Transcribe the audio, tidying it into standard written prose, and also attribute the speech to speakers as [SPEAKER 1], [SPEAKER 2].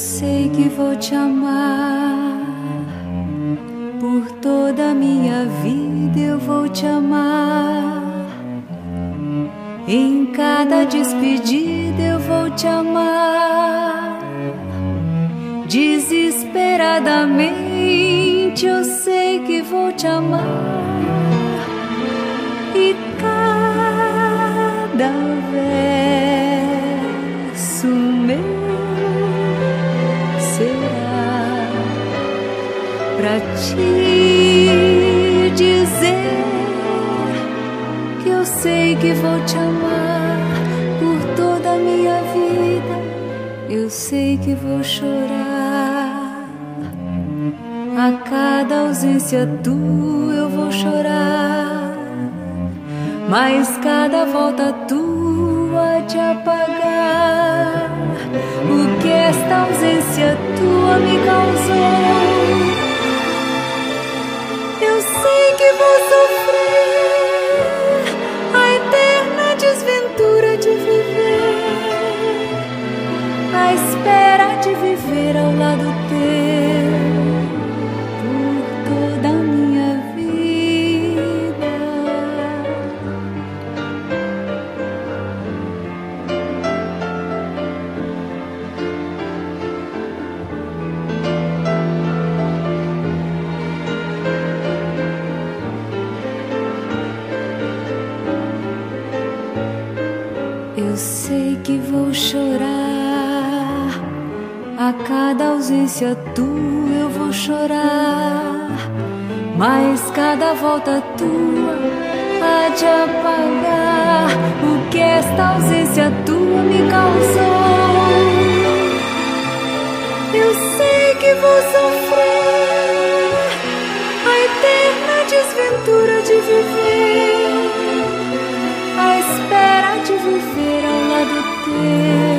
[SPEAKER 1] sei que vou te amar, por toda a minha vida eu vou te amar. Em cada despedida eu vou te amar. Desesperadamente eu sei que vou te amar. E cada verso meu será pra te dizer que eu sei que vou te amar por toda a minha vida. Eu sei que vou chorar a cada ausência tua, eu vou chorar, mas cada volta tua de apagar o que esta ausência tua me causou. Eu sei que vou sofrer a eterna desventura de viver, a espera de viver ao lado teu por toda a minha vida. Eu sei que vou chorar a cada ausência tua, eu vou chorar, mas cada volta tua há de apagar o que esta ausência tua me causou. Eu sei que vou sofrer a eterna desventura de viver, a espera de viver ao lado teu